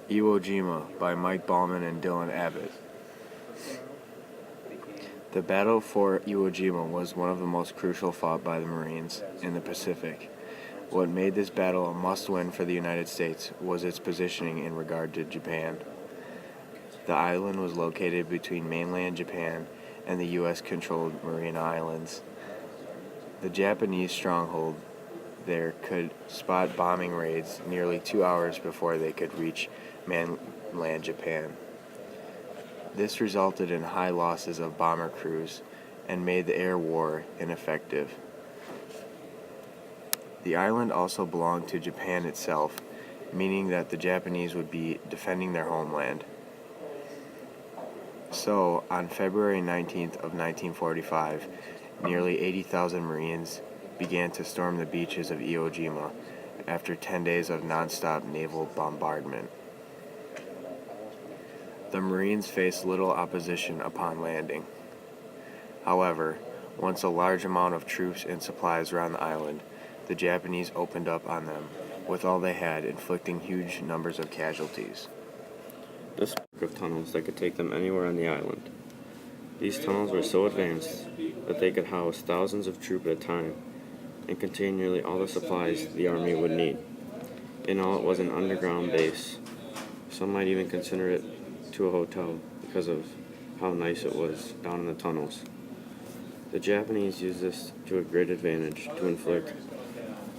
Iwo Jima by Mike&Dylan Abbott. The battle for Iwo Jima was one of the most crucial fought by the Marines in the Pacific. What made this battle a must-win for the United States was its positioning in regard to Japan. The island was located between mainland Japan and the U.S.-controlled Mariana Islands. The Japanese stronghold there could spot bombing raids nearly 2 hours before they could reach mainland Japan. This resulted in high losses of bomber crews and made the air war ineffective. The island also belonged to Japan itself, meaning that the Japanese would be defending their homeland. So, on February 19th of 1945, nearly 80,000 Marines began to storm the beaches of Iwo Jima after 10 days of non-stop naval bombardment. The Marines faced little opposition upon landing. However, once a large amount of troops and supplies were on the island, the Japanese opened up on them with all they had, inflicting huge numbers of casualties. This of tunnels that could take them anywhere on the island. These tunnels were so advanced that they could house thousands of troops at a time and contain nearly all the supplies the army would need. In all, it was an underground base. Some might even consider it to a hotel because of how nice it was down in the tunnels. The Japanese used this to a great advantage to inflict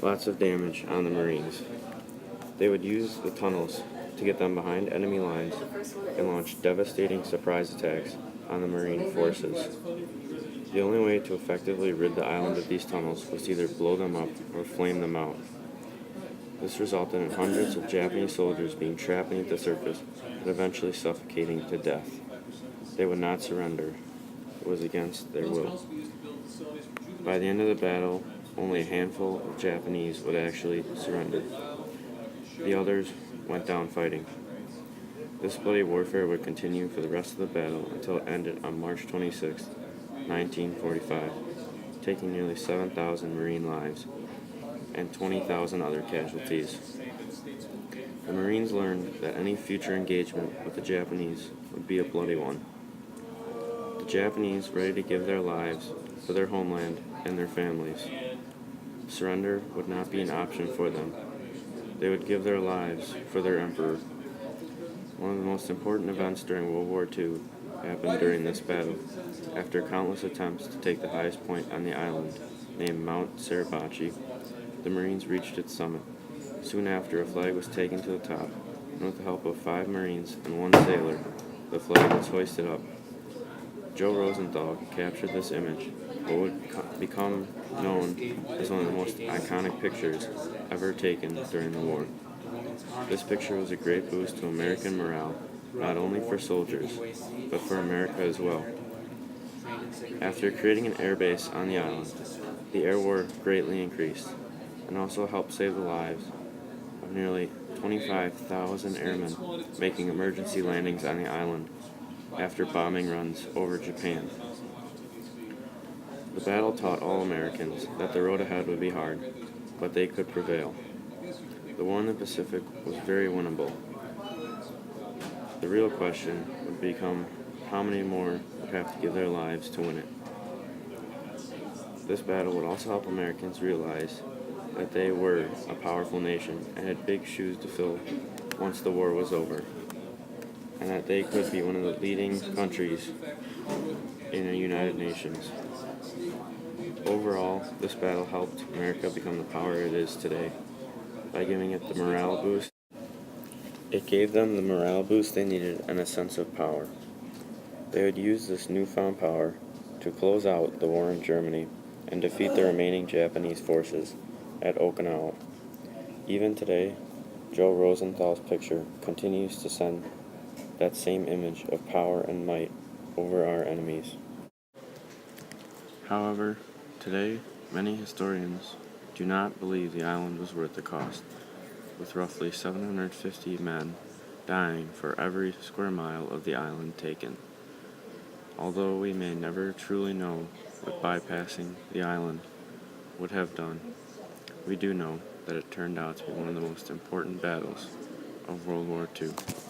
lots of damage on the Marines. They would use the tunnels to get them behind enemy lines and launch devastating surprise attacks on the Marine forces. The only way to effectively rid the island of these tunnels was to either blow them up or flame them out. This resulted in hundreds of Japanese soldiers being trapped beneath the surface and eventually suffocating to death. They would not surrender. It was against their will. By the end of the battle, only a handful of Japanese would actually surrender. The others went down fighting. This bloody warfare would continue for the rest of the battle until it ended on March 26, 1945, taking nearly 7,000 Marine lives and 20,000 other casualties. The Marines learned that any future engagement with the Japanese would be a bloody one. The Japanese ready to give their lives for their homeland and their families. Surrender would not be an option for them. They would give their lives for their emperor. One of the most important events during World War II happened during this battle. After countless attempts to take the highest point on the island, named Mount Suribachi, the Marines reached its summit. Soon after, a flag was taken to the top, and with the help of 5 Marines and 1 sailor, the flag was hoisted up. Joe Rosenthal captured this image, what would become known as one of the most iconic pictures ever taken during the war. This picture was a great boost to American morale, not only for soldiers, but for America as well. After creating an air base on the island, the air war greatly increased, and also helped save the lives of nearly 25,000 airmen making emergency landings on the island after bombing runs over Japan. The battle taught all Americans that the road ahead would be hard, but they could prevail. The war in the Pacific was very winnable. The real question would become how many more would have to give their lives to win it. This battle would also help Americans realize that they were a powerful nation and had big shoes to fill once the war was over, and that they could be one of the leading countries in the United Nations. Overall, this battle helped America become the power it is today by giving it the morale boost. It gave them the morale boost they needed and a sense of power. They would use this newfound power to close out the war in Germany and defeat the remaining Japanese forces at Okinawa. Even today, Joe Rosenthal's picture continues to send that same image of power and might over our enemies. However, today, many historians do not believe the island was worth the cost, with roughly 750 men dying for every square mile of the island taken. Although we may never truly know what bypassing the island would have done, we do know that it turned out to be one of the most important battles of World War II.